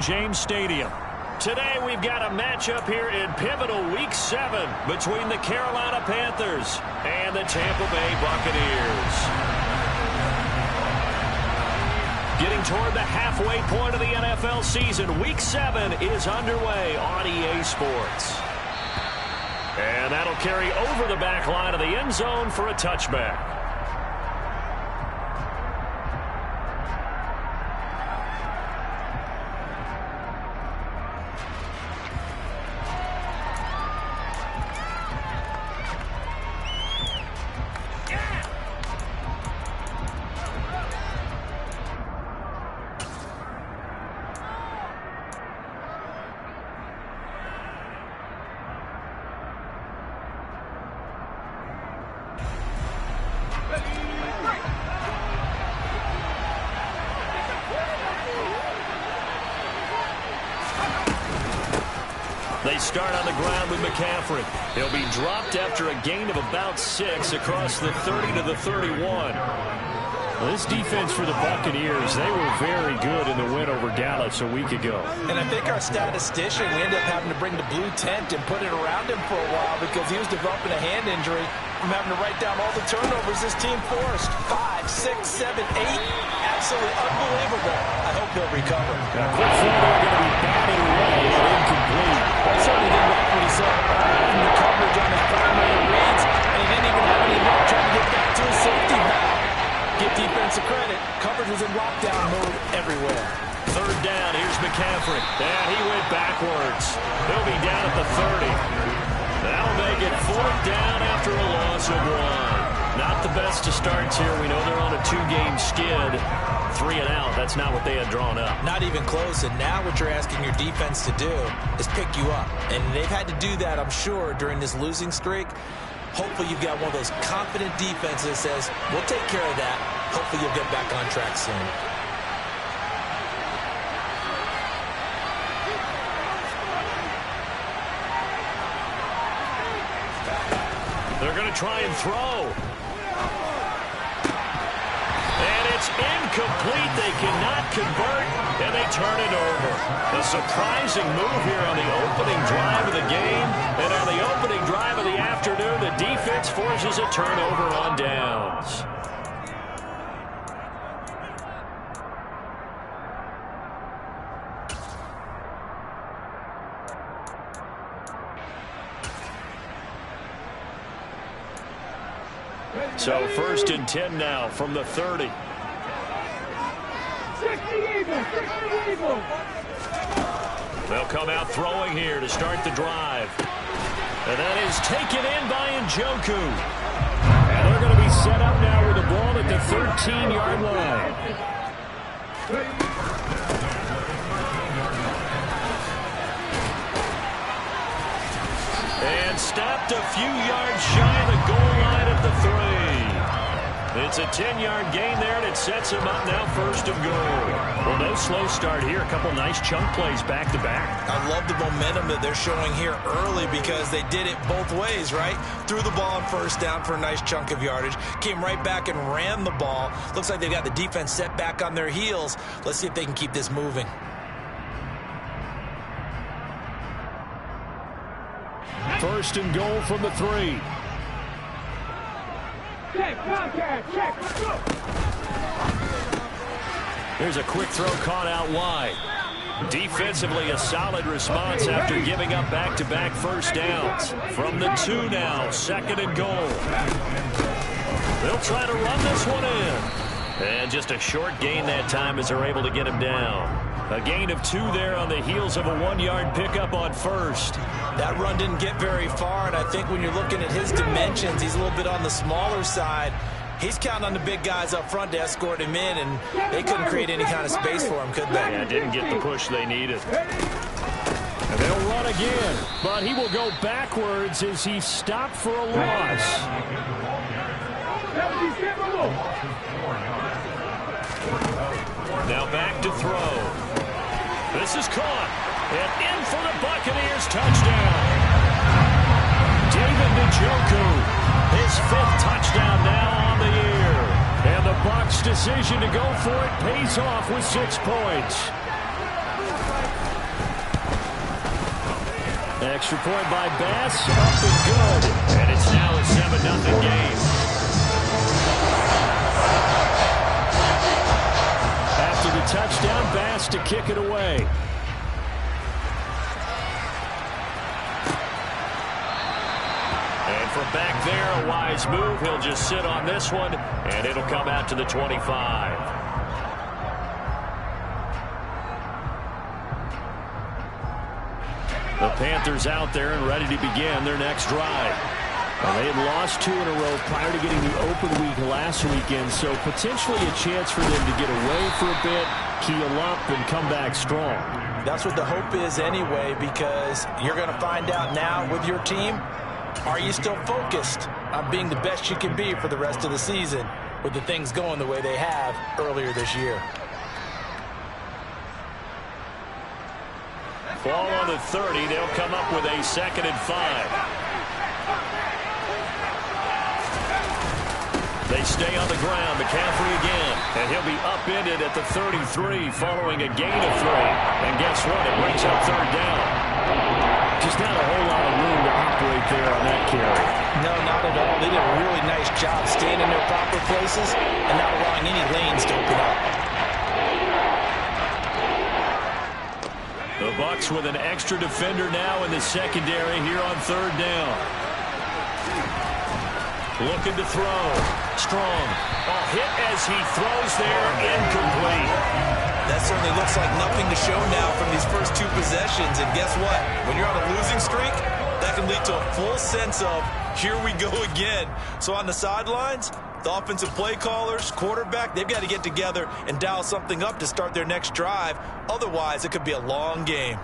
James Stadium. Today we've got a matchup here in pivotal Week 7 between the Carolina Panthers and the Tampa Bay Buccaneers. Getting toward the halfway point of the NFL season, Week 7 is underway on EA Sports. And that'll carry over the back line of the end zone for a touchback. They start on the ground with McCaffrey. He'll be dropped after a gain of about 6 across the 30 to the 31. Well, this defense for the Buccaneers, they were very good in the win over Dallas a week ago. And I think our statistician, we ended up having to bring the blue tent and put it around him for a while because he was developing a hand injury from having to write down all the turnovers this team forced. 5, 6, 7, 8. Absolutely unbelievable. I hope he'll recover. A quick throw there going to be batted away and incomplete. I certainly didn't like what he saw in the coverage on his primary reads, and he didn't even have any luck trying to get back to his safety valve. Give defensive credit. Coverage was in lockdown mode everywhere. Third down, here's McCaffrey. And he went backwards. He'll be down at the 30. That'll make it 4th down after a loss of 1. Not the best of starts here. We know they're on a 2-game skid. 3 and out. That's not what they had drawn up. Not even close. And now what you're asking your defense to do is pick you up. And they've had to do that, I'm sure, during this losing streak. Hopefully you've got one of those confident defenses that says, we'll take care of that. Hopefully you'll get back on track soon. They're going to try and throw. And it's incomplete. They cannot convert, and they turn it over. A surprising move here on the opening drive of the game. And on the opening drive of the afternoon, the defense forces a turnover on downs. So 1st and 10 now from the 30. They'll come out throwing here to start the drive. And that is taken in by Njoku. And they're going to be set up now with the ball at the 13-yard line. And stopped a few yards shy of the goal line at the 3. It's a 10-yard gain there, and it sets him up now 1st and goal. Well, no slow start here. A couple nice chunk plays back-to-back. I love the momentum that they're showing here early because they did it both ways, right? Threw the ball on 1st down for a nice chunk of yardage. Came right back and ran the ball. Looks like they've got the defense set back on their heels. Let's see if they can keep this moving. First and goal from the 3. Here's a quick throw caught out wide. Defensively, a solid response after giving up back-to-back 1st downs. From the 2 now, 2nd and goal. They'll try to run this one in. And just a short gain that time as they're able to get him down. A gain of 2 there on the heels of a 1-yard pickup on 1st. That run didn't get very far, and I think when you're looking at his dimensions, he's a little bit on the smaller side. He's counting on the big guys up front to escort him in, and they couldn't create any kind of space for him, could they? Yeah, didn't get the push they needed. And they'll run again, but he will go backwards as he's stopped for a loss. Now back to throw. This is caught. And in for the Buccaneers. Touchdown. David Njoku. His 5th touchdown now on the year. And the Bucs' decision to go for it pays off with 6 points. Extra point by Bass, up and good. And it's now a 7-0 game. After the touchdown, Bass to kick it away. And from back there, a wise move. He'll just sit on this one, and it'll come out to the 25. The Panthers out there and ready to begin their next drive. And they had lost 2 in a row prior to getting the open week last weekend, so potentially a chance for them to get away for a bit, keel up, and come back strong. That's what the hope is anyway, because you're going to find out now with your team, are you still focused on being the best you can be for the rest of the season with the things going the way they have earlier this year? Ball on the 30. They'll come up with a 2nd and 5. They stay on the ground. McCaffrey again. And he'll be upended at the 33 following a gain of 3. And guess what? It brings up 3rd down. Just not a whole lot of room to operate there on that carry. No, not at all. They did a really nice job staying in their proper places and not allowing any lanes to open up. The Bucs with an extra defender now in the secondary here on 3rd down. Looking to throw. Strong. A hit as he throws there. Incomplete. That certainly looks like nothing to show now from these first 2 possessions. And guess what? When you're on a losing streak, that can lead to a full sense of, here we go again. So on the sidelines, the offensive play callers, quarterback, they've got to get together and dial something up to start their next drive. Otherwise, it could be a long game.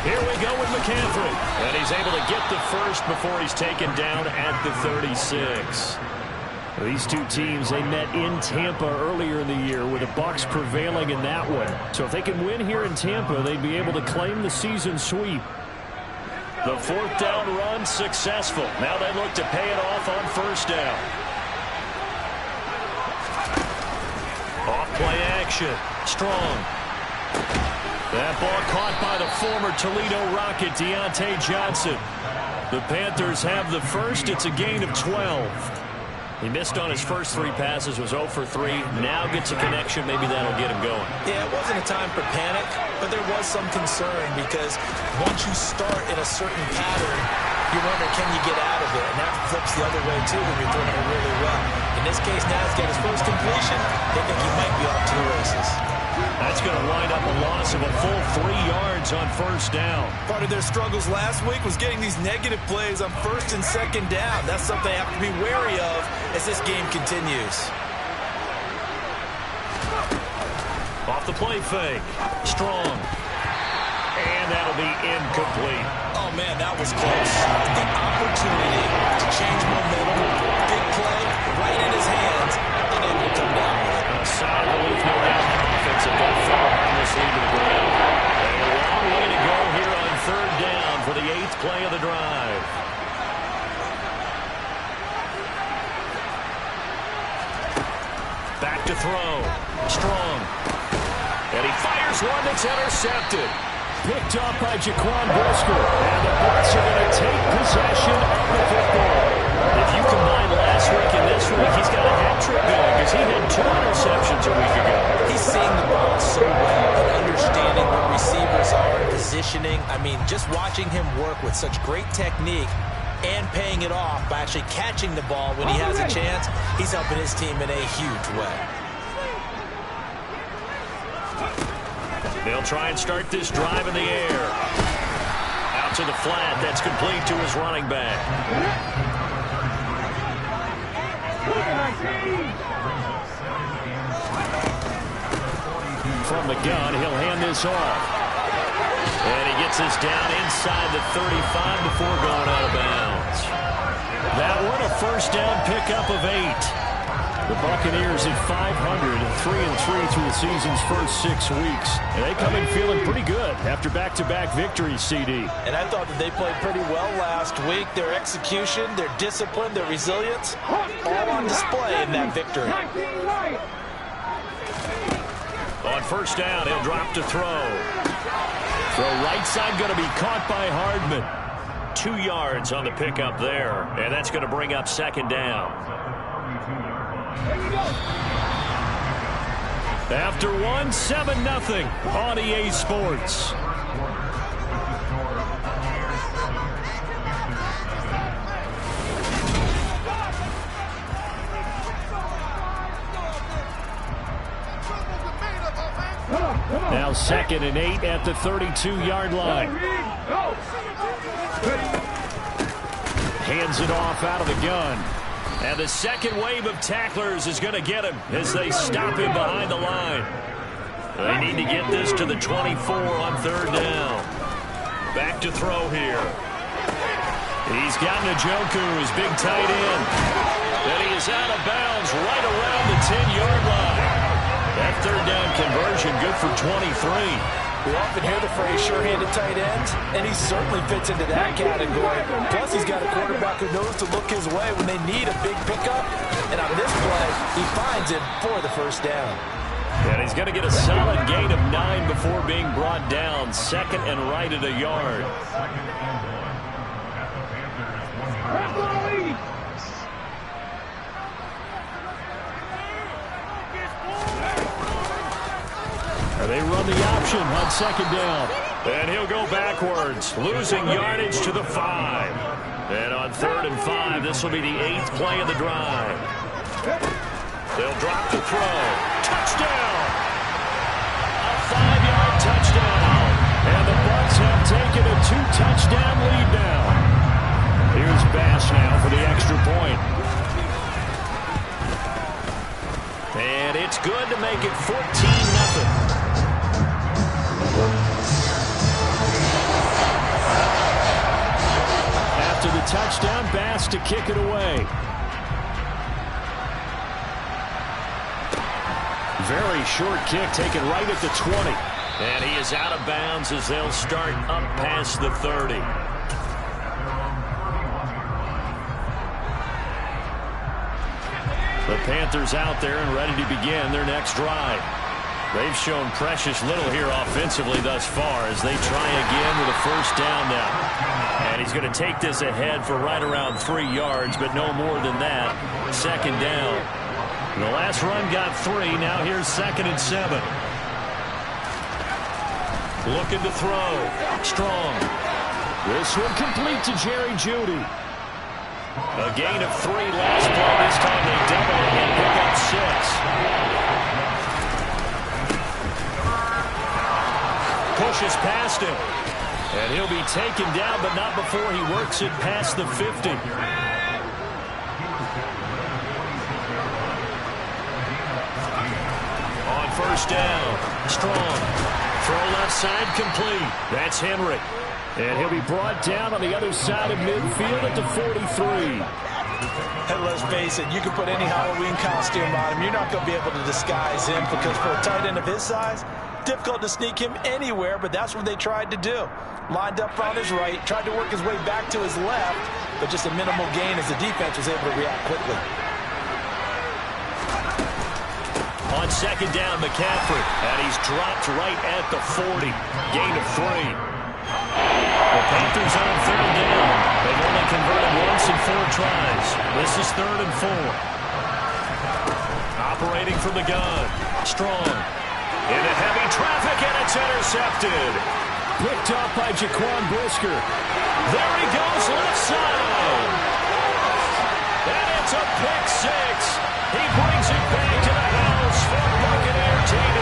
Here we go with McCaffrey. And he's able to get the first before he's taken down at the 36. These 2 teams, they met in Tampa earlier in the year with the Bucs prevailing in that one. So if they can win here in Tampa, they'd be able to claim the season sweep. The 4th down run successful. Now they look to pay it off on 1st down. Off play action. Strong. That ball caught by the former Toledo Rocket, Deontay Johnson. The Panthers have the first. It's a gain of 12. He missed on his first 3 passes, was 0 for 3. Now gets a connection. Maybe that'll get him going. Yeah, it wasn't a time for panic, but there was some concern because once you start in a certain pattern, you wonder, can you get out of it? And that flips the other way, too, when you're throwing it really well. In this case, now he's got his first completion. They think he might be off to the races. That's going to wind up a loss of a full 3 yards on 1st down. Part of their struggles last week was getting these negative plays on 1st and 2nd down. That's something they have to be wary of as this game continues. Off the play fake. Strong. And that'll be incomplete. Oh, man, that was close. The opportunity to change momentum, big play, right in his hands, and able to come down with it. A solid relief, no doubt. Offensive ball far harmlessly to the ground. A long way to go here on 3rd down for the 8th play of the drive. Back to throw. Strong. And he fires one that's intercepted. Picked up by Jaquan Brisker. And the Bucs are going to take possession of the football. If you combine last week and this week, he's got a hat trick going because he had 2 interceptions a week ago. He's seeing the ball so well and understanding what receivers are and positioning. I mean, just watching him work with such great technique and paying it off by actually catching the ball when he has a chance, he's helping his team in a huge way. They'll try and start this drive in the air. Out to the flat. That's complete to his running back. From the gun, he'll hand this off. And he gets this down inside the 35 before going out of bounds. That one, a 1st down pickup of 8. The Buccaneers at 500 and 3-3 through the season's first 6 weeks. And they come in feeling pretty good after back-to-back victories, CD. And I thought that they played pretty well last week. Their execution, their discipline, their resilience, all on display in that victory. On first down, he'll drop to throw. Throw right side going to be caught by Hardman. 2 yards on the pickup there, and that's going to bring up second down. After one, 7-0 on EA Sports. Now 2nd and 8 at the 32-yard line. Hands it off out of the gun. And the second wave of tacklers is going to get him as they stop him behind the line. They need to get this to the 24 on third down. Back to throw here. He's got Njoku, his big tight end. And he is out of bounds right around the 10-yard line. That third down conversion good for 23. We often hear the phrase sure-handed tight ends, and he certainly fits into that category. Plus, he's got a quarterback who knows to look his way when they need a big pickup. And on this play, he finds it for the first down. And he's going to get a solid gain of 9 before being brought down. 2nd and right at a yard. They run the option on second down. And he'll go backwards, losing yardage to the 5. And on 3rd and 5, this will be the 8th play of the drive. They'll drop the throw. Touchdown! A 5-yard touchdown. And the Bucs have taken a 2-touchdown lead now. Here's Bass now for the extra point. And it's good to make it 14-0. After the touchdown, Bass to kick it away. Very short kick taken right at the 20. And he is out of bounds as they'll start up past the 30. The Panthers out there and ready to begin their next drive. They've shown precious little here offensively thus far as they try again with a first down now. And he's going to take this ahead for right around 3 yards, but no more than that. Second down. And the last run got 3. Now here's 2nd and 7. Looking to throw. Strong. This one complete to Jerry Jeudy. A gain of 3 last play. This time they double it and pick up 6. Pushes past him. And he'll be taken down, but not before he works it past the 50. On first down, Strong. Throw left side complete. That's Henry. And he'll be brought down on the other side of midfield at the 43. And let's face it, you can put any Halloween costume on him. You're not going to be able to disguise him because for a tight end of his size, difficult to sneak him anywhere, but that's what they tried to do. Lined up on his right, tried to work his way back to his left, but just a minimal gain as the defense was able to react quickly. On second down, McCaffrey, and he's dropped right at the 40. Gain of 3. The Panthers on third down. They've only converted once in 4 tries. This is 3rd and 4. Operating from the gun. Strong. Into heavy traffic, and it's intercepted. Picked up by Jaquan Brisker. There he goes, left side. And it's a pick 6. He brings it back to the house for Buccaneer TD.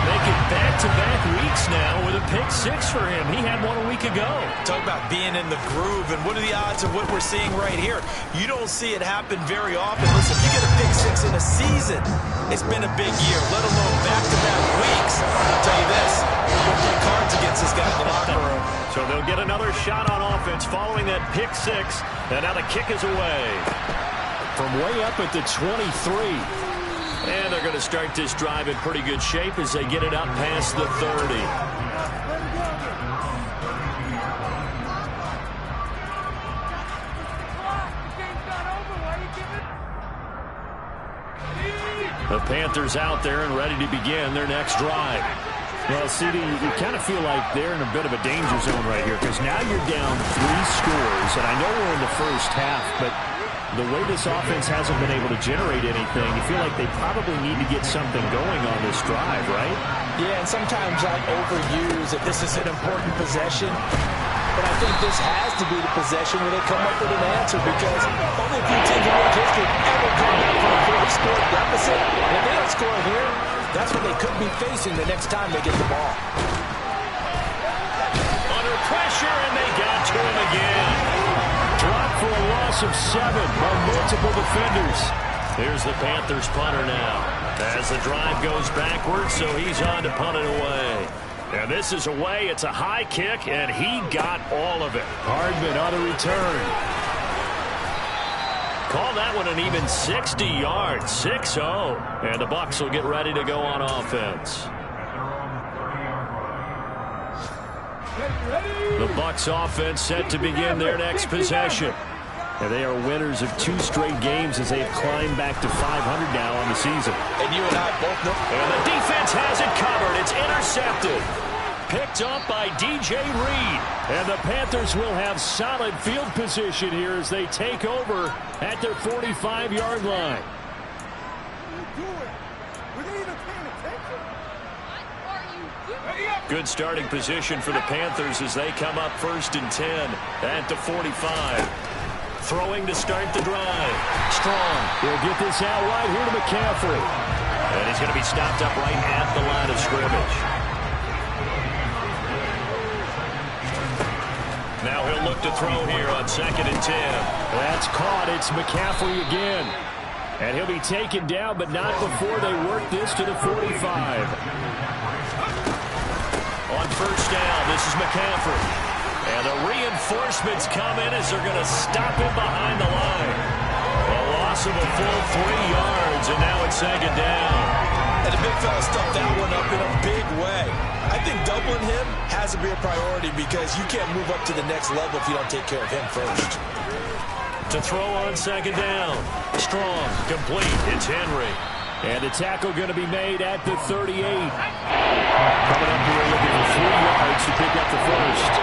Making back-to-back weeks now with a pick 6 for him. He had one a week ago. Talk about being in the groove, and what are the odds of what we're seeing right here? You don't see it happen very often. Listen, if you get a pick 6 in a season, it's been a big year, let alone back-to-back weeks. I'll tell you this, we'll play cards against this guy in the locker room. So they'll get another shot on offense following that pick 6, and now the kick is away. from way up at the 23. And they're going to start this drive in pretty good shape as they get it up past the 30. The Panthers out there and ready to begin their next drive. Well, CD, you kind of feel like they're in a bit of a danger zone right here because now you're down 3 scores, and I know we're in the first half, but the way this offense hasn't been able to generate anything, you feel like they probably need to get something going on this drive, right? Yeah, and sometimes I overuse that this is an important possession. But I think this has to be the possession where they come up with an answer because only a few teams in world history ever come back from a 4-score deficit. And if they don't score here, that's what they could be facing the next time they get the ball. Under pressure, and they got to him again. Dropped for a loss of 7 by multiple defenders. Here's the Panthers punter now. As the drive goes backwards, so he's on to punt it away. And this is away. It's a high kick, and he got all of it. Hardman on the return. Call that one an even 60 yards, 6-0. And the Bucs will get ready to go on offense. The Bucs offense set to begin their next possession. And they are winners of 2 straight games as they have climbed back to 500 now on the season. And you and I both know. And the defense has it covered. It's intercepted. Picked up by DJ Reed. And the Panthers will have solid field position here as they take over at their 45-yard line. Good starting position for the Panthers as they come up 1st and 10 at the 45. Throwing to start the drive. Strong. He'll get this out right here to McCaffrey. And he's going to be stopped up right at the line of scrimmage. Now he'll look to throw here on 2nd and 10. That's caught. It's McCaffrey again. And he'll be taken down, but not before they work this to the 45. On 1st down, this is McCaffrey. And the reinforcements come in as they're going to stop him behind the line. A loss of a full 3 yards, and now it's 2nd down. And the big fella stuffed that one up in a big way. I think doubling him has to be a priority because you can't move up to the next level if you don't take care of him first. To throw on 2nd down. Strong, complete. It's Henry. And the tackle going to be made at the 38. Coming up here looking for 3 yards to pick up the first.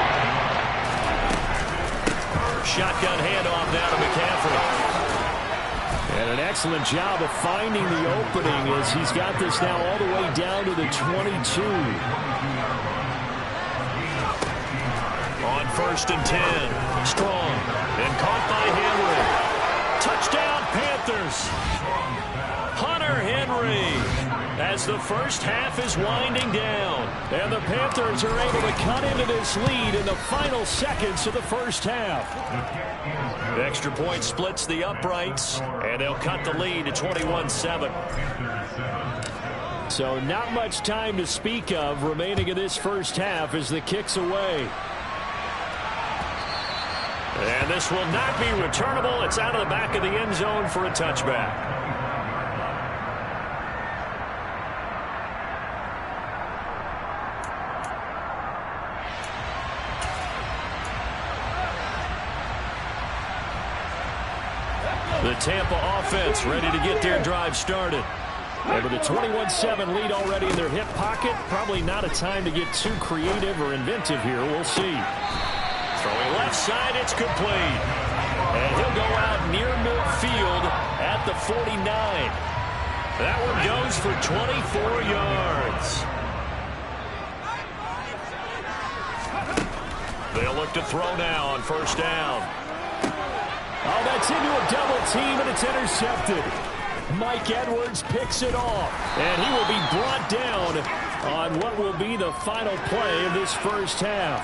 Shotgun handoff now to McCaffrey. And an excellent job of finding the opening as he's got this now all the way down to the 22. On 1st and 10. Strong. And caught by Henry. Touchdown Panthers. Hunter Henry. As the first half is winding down. And the Panthers are able to cut into this lead in the final seconds of the first half. The extra point splits the uprights, and they'll cut the lead to 21-7. So not much time to speak of remaining in this first half as the kick's away. And this will not be returnable. It's out of the back of the end zone for a touchback. The Tampa offense ready to get their drive started. And with a 21-7 lead already in their hip pocket, probably not a time to get too creative or inventive here. We'll see. Throwing left side, it's complete. And he'll go out near midfield at the 49. That one goes for 24 yards. They'll look to throw now on 1st down. Oh, that's into a double team, and it's intercepted. Mike Edwards picks it off, and he will be brought down on what will be the final play of this first half.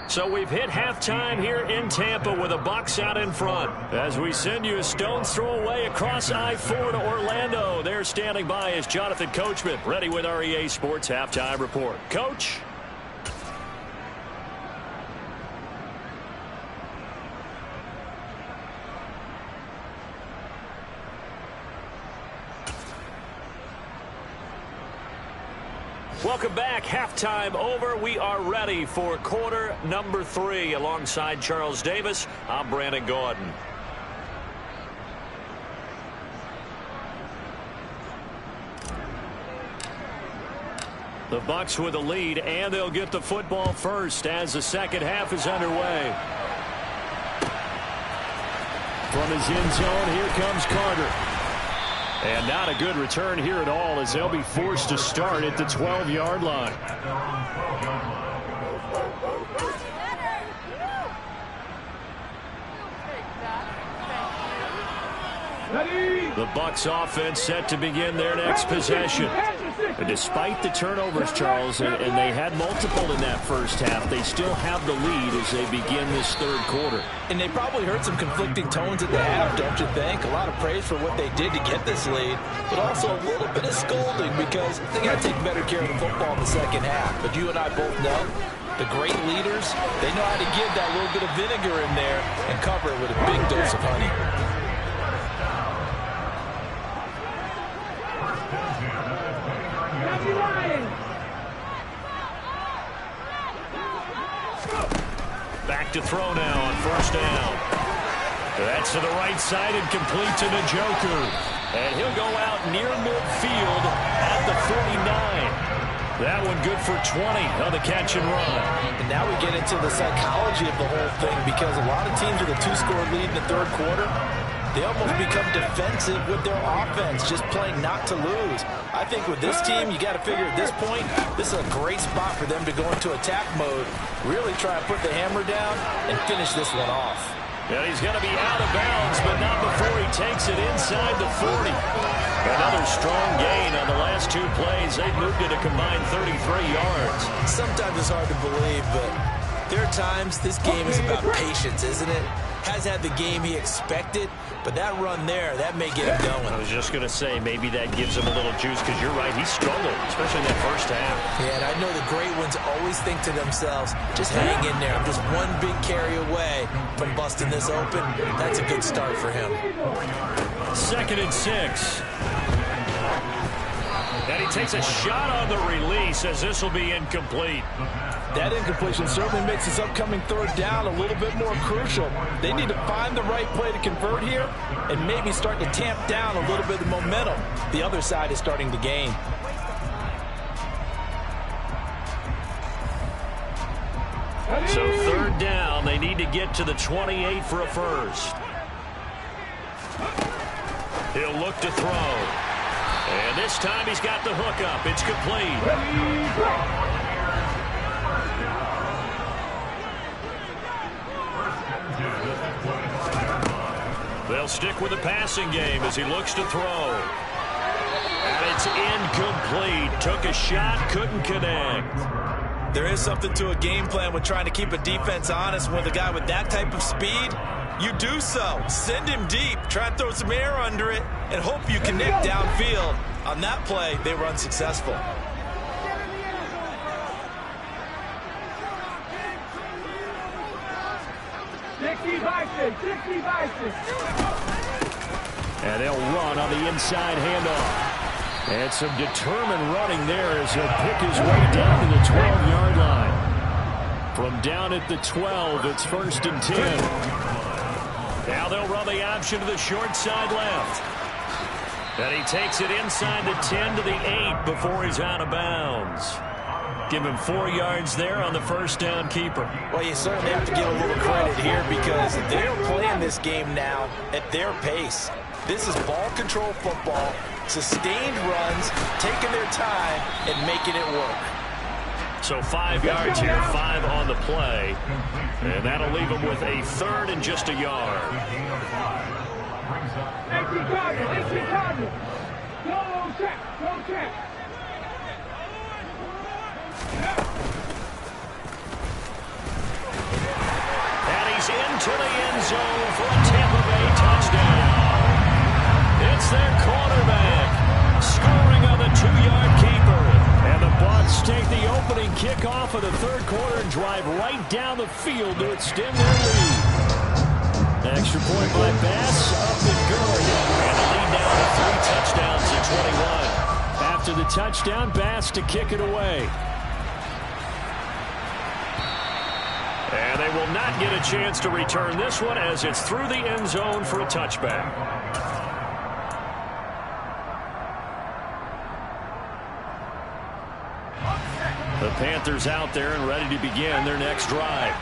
So we've hit halftime here in Tampa with the Bucs out in front. As we send you a stone's throw away across I-4 to Orlando. There standing by is Jonathan Coachman, ready with our EA Sports Halftime Report. Coach? Welcome back. Halftime over. We are ready for quarter number 3. Alongside Charles Davis, I'm Brandon Gaudin. The Bucs with a lead, and they'll get the football first as the second half is underway. From his end zone, here comes Carter. And not a good return here at all, as they'll be forced to start at the 12-yard line. The Bucs offense set to begin their next possession. And despite the turnovers, Charles, and they had multiple in that first half, they still have the lead as they begin this third quarter. And they probably heard some conflicting tones at the half, don't you think? A lot of praise for what they did to get this lead, but also a little bit of scolding because they got to take better care of the football in the second half. But you and I both know the great leaders, they know how to give that little bit of vinegar in there and cover it with a big dose of honey. Back to throw now on first down. That's to the right side and complete to Njoku. And he'll go out near midfield at the 49. That one good for 20 on the catch and run. And now we get into the psychology of the whole thing, because a lot of teams with a 2-score lead in the third quarter, they almost become defensive with their offense, just playing not to lose. I think with this team, you got to figure at this point, this is a great spot for them to go into attack mode, really try and put the hammer down and finish this one off. And he's going to be out of bounds, but not before he takes it inside the 40. Another strong gain on the last 2 plays. They've moved it a combined 33 yards. Sometimes it's hard to believe, but there are times this game is about patience, isn't it? Has had the game he expected, but that run there, that may get him going. I was just going to say, maybe that gives him a little juice, because you're right, he struggled, especially in that first half. Yeah, and I know the great ones always think to themselves, just hang in there. I'm just one big carry away from busting this open. That's a good start for him. 2nd and 6. And he takes a shot on the release, as this will be incomplete. That incompletion certainly makes this upcoming third down a little bit more crucial. They need to find the right play to convert here and maybe start to tamp down a little bit of momentum. The other side is starting to gain. So 3rd down, they need to get to the 28 for a first. He'll look to throw. And this time he's got the hook up. It's complete. They'll stick with the passing game as he looks to throw. And it's incomplete. Took a shot, couldn't connect. There is something to a game plan with trying to keep a defense honest. With a guy with that type of speed, you do so. Send him deep. Try and throw some air under it and hope you connect downfield. On that play, they were unsuccessful. And they'll run on the inside handoff. And some determined running there as he'll pick his way down to the 12-yard line. From down at the 12, it's 1st and 10. Now they'll run the option to the short side left. And he takes it inside the 10 to the 8 before he's out of bounds. Give him 4 yards there on the first down keeper. Well, you certainly have to give a little credit here because they're playing this game now at their pace. This is ball control football, sustained runs, taking their time and making it work. So 5 yards here, 5 on the play. And that'll leave him with a 3rd and just a yard. And he's into the end zone for a Tampa Bay touchdown. It's their quarterback scoring on the 2-yard keeper. And the Bucs take the opening kickoff of the third quarter and drive right down the field to extend their lead. Extra point by Bass, up and good. And the lead now to 3 touchdowns to 21. after the touchdown pass to kick it away. And they will not get a chance to return this one as it's through the end zone for a touchback. The Panthers out there and ready to begin their next drive.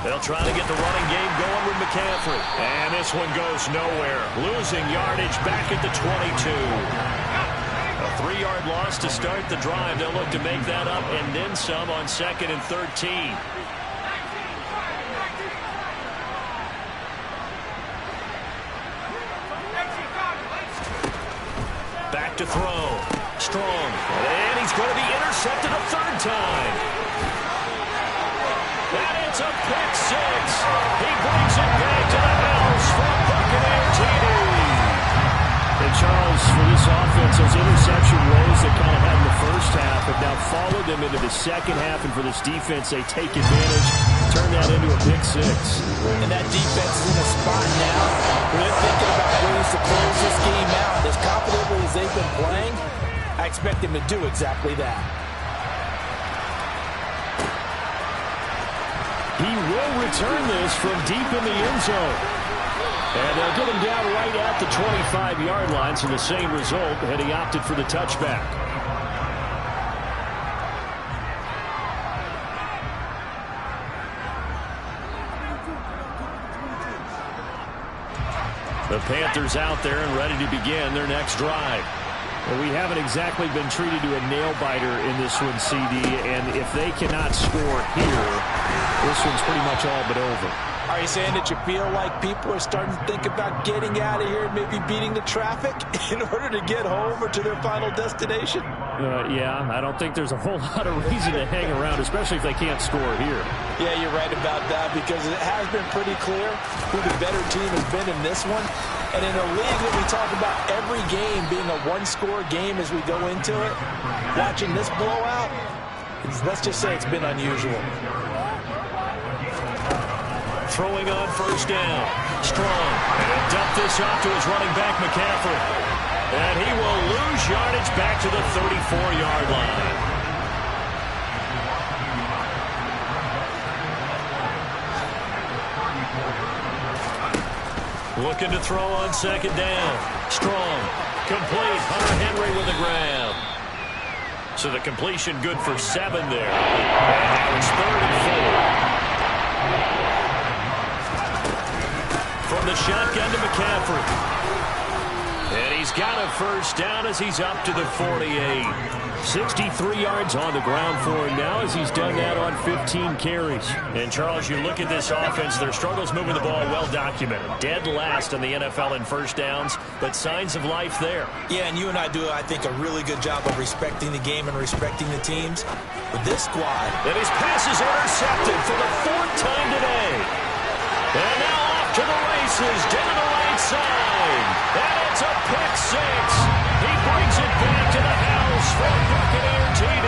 They'll try to get the running game going with McCaffrey. And this one goes nowhere. Losing yardage back at the 22. A 3-yard loss to start the drive. They'll look to make that up and then some on 2nd and 13. Back to throw. Strong. And he's going to be intercepted a 3rd time. And it's a pick 6. He brings it back to the house for Buccaneer TD. And Charles, for this offense, those interception woes that kind of had in the first half have now followed them into the second half. And for this defense, they take advantage, turn that into a pick 6. And that defense is in a spot now where they're thinking about ways to close this game out. As confidently as they've been playing, I expect them to do exactly that. He will return this from deep in the end zone. And they'll get him down right at the 25-yard line, so the same result had he opted for the touchback. The Panthers out there and ready to begin their next drive. Well, we haven't exactly been treated to a nail-biter in this one, CD, and if they cannot score here, this one's pretty much all but over. Are you saying that you feel like people are starting to think about getting out of here and maybe beating the traffic in order to get home or to their final destination? Yeah, I don't think there's a whole lot of reason to hang around, especially if they can't score here. Yeah, you're right about that because it has been pretty clear who the better team has been in this one. And in a league that we talk about every game being a one-score game as we go into it, watching this blowout, let's just say it's been unusual. Throwing on 1st down. Strong. And dump this off to his running back, McCaffrey. And he will lose yardage back to the 34-yard line. Looking to throw on 2nd down. Strong. Complete. Hunter Henry with the grab. So the completion good for 7 there. And now it's 3rd and 4. From the shotgun to McCaffrey. And he's got a 1st down as he's up to the 48. 63 yards on the ground for him now as he's done that on 15 carries. And, Charles, you look at this offense, their struggles moving the ball well documented. Dead last in the NFL in 1st downs, but signs of life there. Yeah, and you and I do, I think, a really good job of respecting the game and respecting the teams. With this squad. And his pass is intercepted for the 4th time today. And now off to the races, down the right side. And it's a pick 6. He brings it back to the house for Buccaneer TD.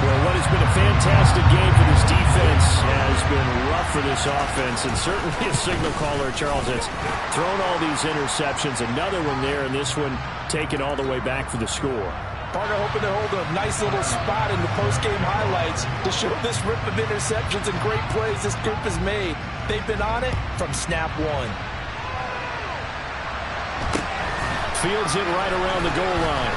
Well, what has been a fantastic game for this defense has been rough for this offense, and certainly a signal caller, Charles, that's thrown all these interceptions. Another one there, and this one taken all the way back for the score. Partner hoping to hold a nice little spot in the post-game highlights to show this rip of interceptions and great plays this group has made. They've been on it from snap 1. Fields it right around the goal line.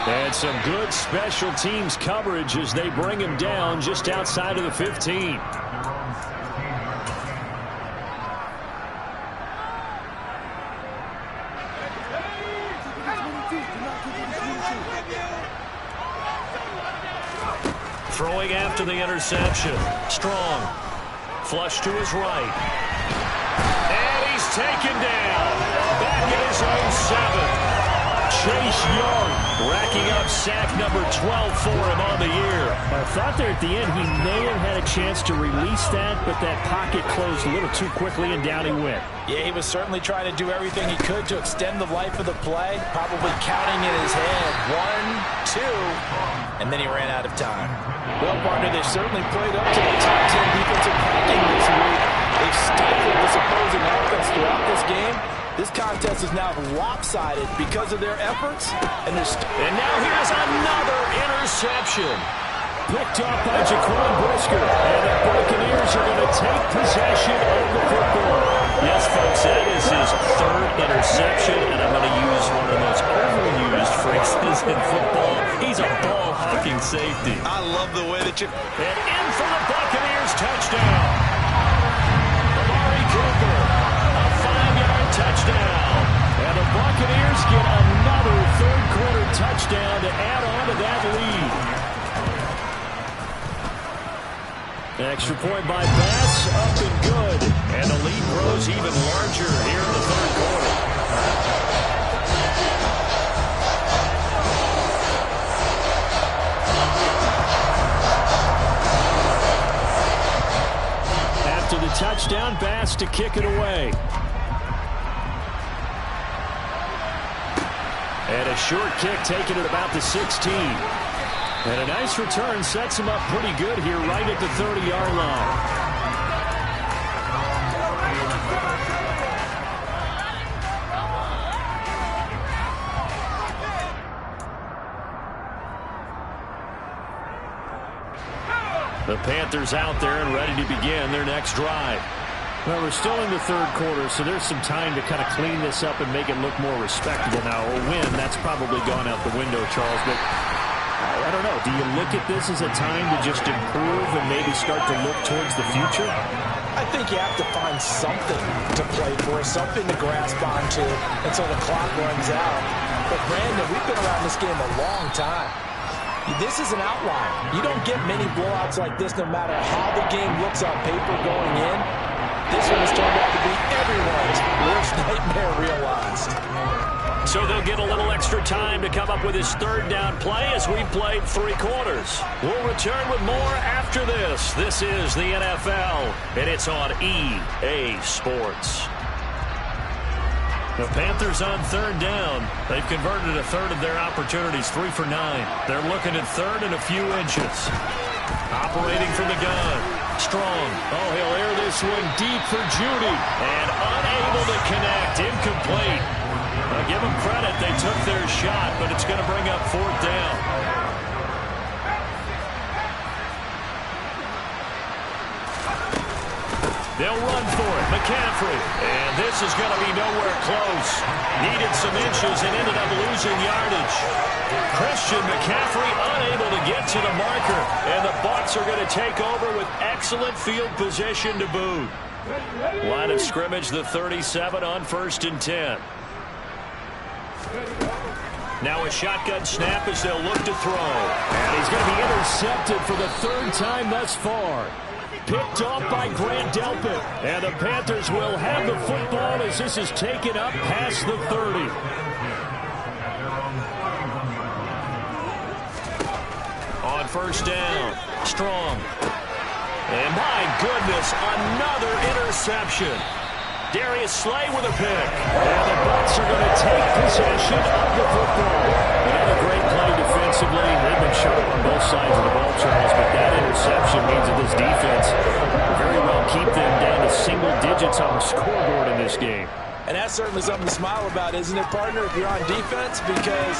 And some good special teams coverage as they bring him down just outside of the 15. Throwing after the interception. Strong. Flush to his right. And he's taken down. Back in his own 7. Chase Young racking up sack number 12 for him on the year. I thought there at the end he may have had a chance to release that, but that pocket closed a little too quickly and down he went. Yeah, he was certainly trying to do everything he could to extend the life of the play, probably counting in his head 1, 2, and then he ran out of time. Well, partner, they certainly played up to the top 10 defensive ranking this week. They've stifled this opposing offense throughout this game. This contest is now lopsided because of their efforts. And now here's another interception. Picked off by Jaquan Brisker. And the Buccaneers are going to take possession of the football. Yes, folks, that is his third interception. And I'm going to use one of the most overused phrases in football. He's a ball-hawking safety. I love the way that you... And in for the Buccaneers touchdown. Amari Cooper, a 5-yard touchdown. And the Buccaneers get another third-quarter touchdown to add on to that lead. Extra point by Bass, up and good. And the lead grows even larger here in the third quarter. After the touchdown, Bass to kick it away. And a short kick taken at about the 16. And a nice return sets him up pretty good here right at the 30-yard line. The Panthers out there and ready to begin their next drive. Well, we're still in the third quarter, so there's some time to kind of clean this up and make it look more respectable now. A win, that's probably gone out the window, Charles, but I don't know. Do you look at this as a time to just improve and maybe start to look towards the future? I think you have to find something to play for, something to grasp onto until the clock runs out. But, Brandon, we've been around this game a long time. This is an outlier. You don't get many blowouts like this no matter how the game looks on paper going in. This one has turned out to be everyone's worst nightmare realized. So they'll get a little extra time to come up with his third down play as we've played 3 quarters. We'll return with more after this. This is the NFL, and it's on EA Sports. The Panthers on third down. They've converted a third of their opportunities, 3 for 9. They're looking at third and a few inches. Operating from the gun. Strong. Oh, he'll air this one deep for Judy. And unable to connect. Incomplete. Now, give them credit. They took their shot, but it's going to bring up 4th down. They'll run for it. McCaffrey. And this is going to be nowhere close. Needed some inches and ended up losing yardage. Christian McCaffrey unable to get to the marker. And the Bucs are going to take over with excellent field position to boot. Line of scrimmage, the 37 on 1st and 10. Now a shotgun snap as they'll look to throw. And he's going to be intercepted for the 3rd time thus far. Picked off by Grant Delpit. And the Panthers will have the football as this is taken up past the 30. On 1st down, Strong. And my goodness, another interception. Darius Slay with a pick. And the Bucs are going to take possession of the football. Another great play defensively. They've been sharp on both sides of the ball, Charles, but that interception means that this defense will very well keep them down to single digits on the scoreboard in this game. And that's certainly something to smile about, isn't it, partner, if you're on defense? Because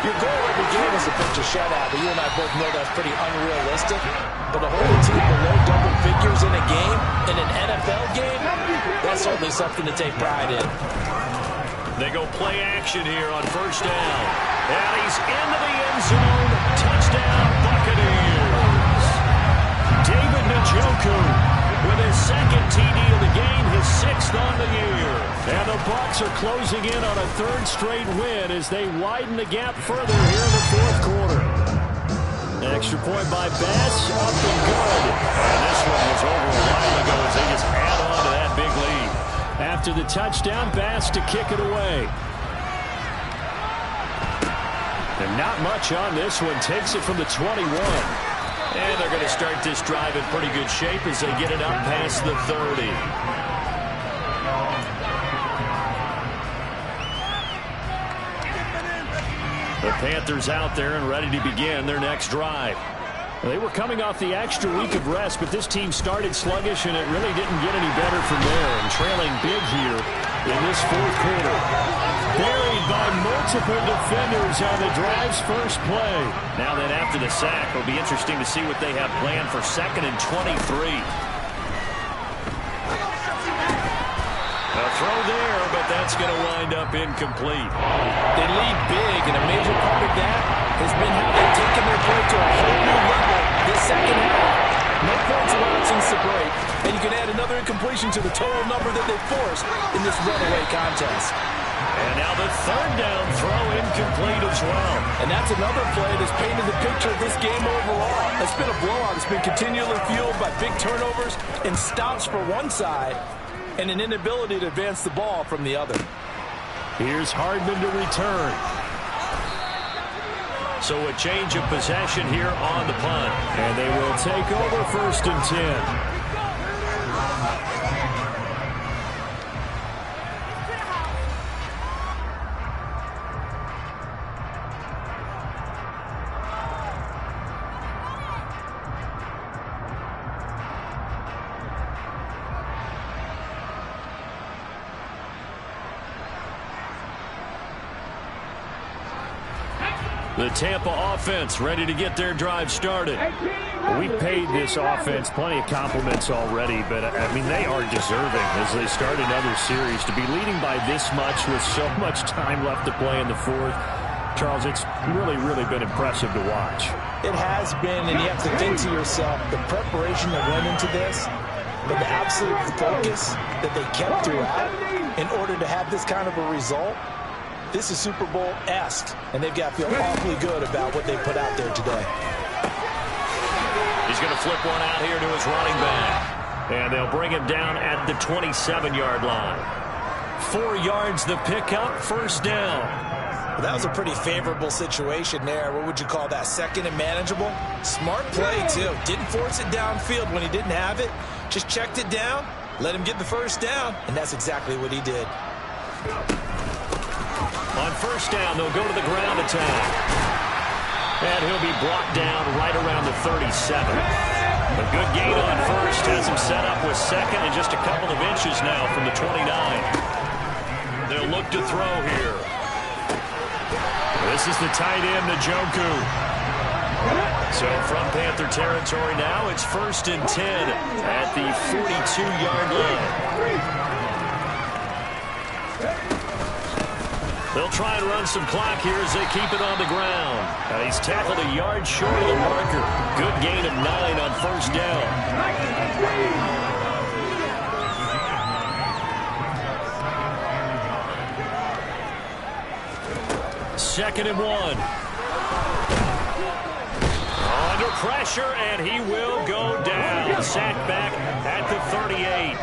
your goal every game is to pitch a shutout, but you and I both know that's pretty unrealistic. But to hold a team below double figures in a game, in an NFL game, that's certainly something to take pride in. They go play action here on 1st down. And he's into the end zone. Touchdown, Buccaneers. David Njoku with his 2nd TD of the game, his 6th on the year. And the Bucs are closing in on a 3rd straight win as they widen the gap further here in the 4th quarter. Extra point by Bass, up and good. And this one was over a while ago as they just add on to that big lead. After the touchdown, Bass to kick it away. And not much on this one. Takes it from the 21. And they're going to start this drive in pretty good shape as they get it up past the 30. The Panthers out there and ready to begin their next drive. They were coming off the extra week of rest, but this team started sluggish, and it really didn't get any better from there. And trailing big here in this fourth quarter. Buried by multiple defenders on the drive's first play. Now then, after the sack, it'll be interesting to see what they have planned for 2nd and 23. A throw there, but that's going to wind up incomplete. They lead big, and a major part of that has been how they've taken their play to a whole new level this second half. No points allowed since the break, and you can add another incompletion to the total number that they forced in this runaway contest. And now the 3rd down throw incomplete as well. And that's another play that's painted the picture of this game overall. It's been a blowout. It's been continually fueled by big turnovers and stops for one side and an inability to advance the ball from the other. Here's Hardman to return. So a change of possession here on the punt. And they will take over 1st and 10. The Tampa offense ready to get their drive started. We've paid this offense plenty of compliments already, but, I mean, they are deserving as they start another series. To be leading by this much with so much time left to play in the fourth, Charles, it's really, really been impressive to watch. It has been, and you have to think to yourself, the preparation that went into this, but the absolute focus that they kept throughout in order to have this kind of a result. This is Super Bowl-esque, and they've got to feel awfully good about what they put out there today. He's going to flip one out here to his running back. And they'll bring him down at the 27-yard line. 4 yards the pickup, 1st down. Well, that was a pretty favorable situation there. What would you call that? 2nd and manageable? Smart play, too. Didn't force it downfield when he didn't have it. Just checked it down, let him get the 1st down, and that's exactly what he did. On 1st down, they'll go to the ground attack. And he'll be brought down right around the 37. A good gain on 1st has him set up with 2nd and just a couple of inches now from the 29. They'll look to throw here. This is the tight end, Njoku. So from Panther territory now, it's 1st and 10 at the 42-yard line. They'll try and run some clock here as they keep it on the ground. He's tackled a yard short of the marker. Good gain of 9 on 1st down. 2nd and 1. Under pressure, and he will go down. Sacked back at the 38.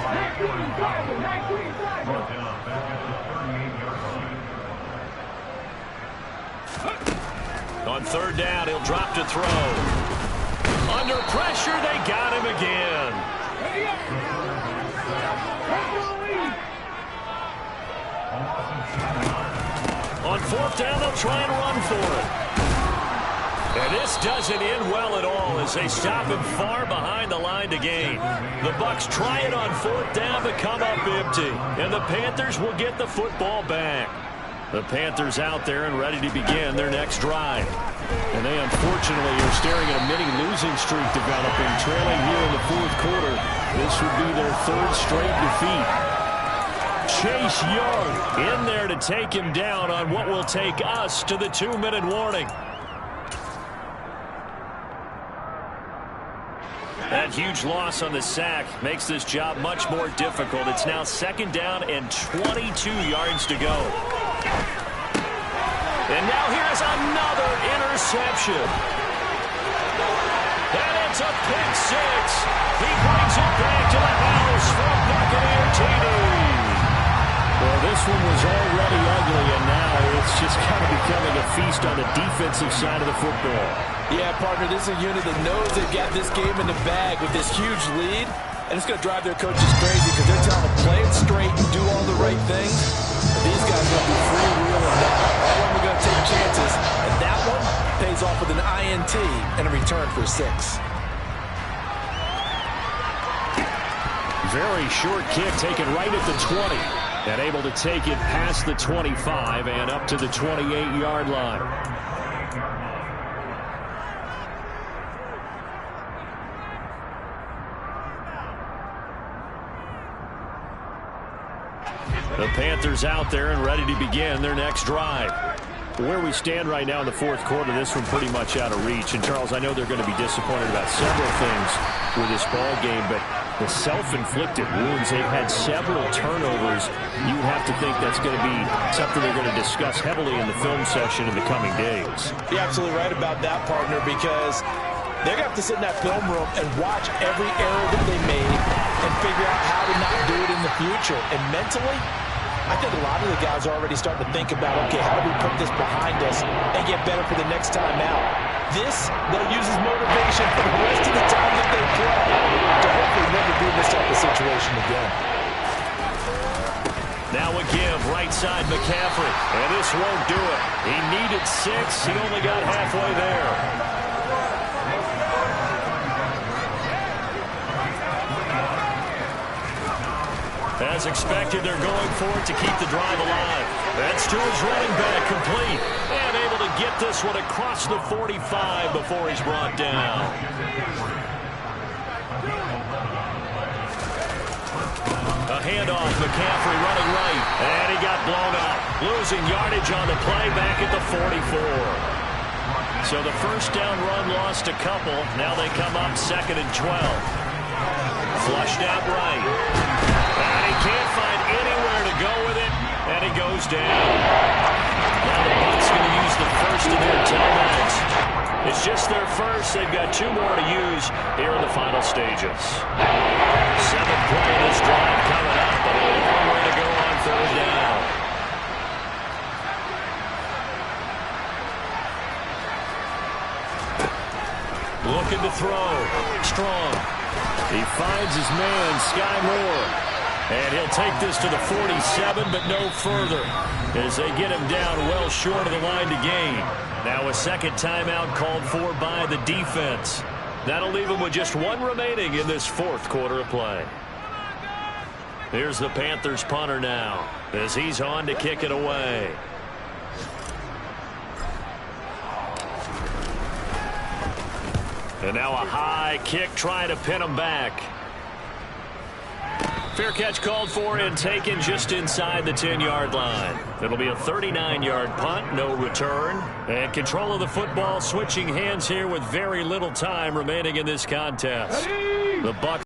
On 3rd down, he'll drop to throw. Under pressure, they got him again. On 4th down, they'll try and run for it. And this doesn't end well at all as they stop him far behind the line to gain. The Bucs try it on 4th down but come up empty. And the Panthers will get the football back. The Panthers out there and ready to begin their next drive. And they unfortunately are staring at a mini losing streak developing, trailing here in the 4th quarter. This would be their 3rd straight defeat. Chase Young in there to take him down on what will take us to the 2-minute warning. That huge loss on the sack makes this job much more difficult. It's now 2nd down and 22 yards to go. And now here's another interception. And it's a pick 6. He brings it back to the house from Buccaneer TD. Well, this one was already ugly, and now it's just kind of becoming a feast on the defensive side of the football. Yeah, partner, this is a unit that knows they've got this game in the bag with this huge lead, and it's going to drive their coaches crazy because they're telling them to play it straight and do all the right things. But these guys are going to be freewheeling now. All of them are going to take chances, and that one pays off with an INT and a return. return for 6. Very short kick taken right at the 20. And able to take it past the 25 and up to the 28-yard line. The Panthers out there and ready to begin their next drive. Where we stand right now in the fourth quarter, this one pretty much out of reach. And, Charles, I know they're going to be disappointed about several things with this ball game, but the self-inflicted wounds, they've had several turnovers. You have to think that's going to be something they're going to discuss heavily in the film session in the coming days. You're absolutely right about that, partner, because they're going to have to sit in that film room and watch every error that they made and figure out how to not do it in the future. And mentally, I think a lot of the guys are already starting to think about, okay, how do we put this behind us and get better for the next time out? This, they'll use as motivation for the rest of the time that they play to hopefully never be in this type of situation again. Now a give, right side McCaffrey, and this won't do it. He needed 6, he only got halfway there. As expected, they're going for it to keep the drive alive. That's to his running back, complete. And able to get this one across the 45 before he's brought down. A handoff, McCaffrey running right. And he got blown up. Losing yardage on the play back at the 44. So the first down run lost a couple. Now they come up 2nd and 12. Flushed out right. And he can't find anywhere to go with it, and he goes down. Now the Bucs going to use the first of their tailbacks. It's just their first. They've got 2 more to use here in the final stages. 7th play of this drive coming up, but a long way to go on 3rd down. Looking to throw. Strong. He finds his man, Sky Moore. And he'll take this to the 47, but no further, as they get him down well short of the line to gain. Now a second timeout called for by the defense. That'll leave him with just 1 remaining in this 4th quarter of play. Here's the Panthers punter now, as he's on to kick it away. And now a high kick trying to pin him back. Fair catch called for and taken just inside the 10-yard line. It'll be a 39-yard punt, no return. And control of the football switching hands here with very little time remaining in this contest. The Bucs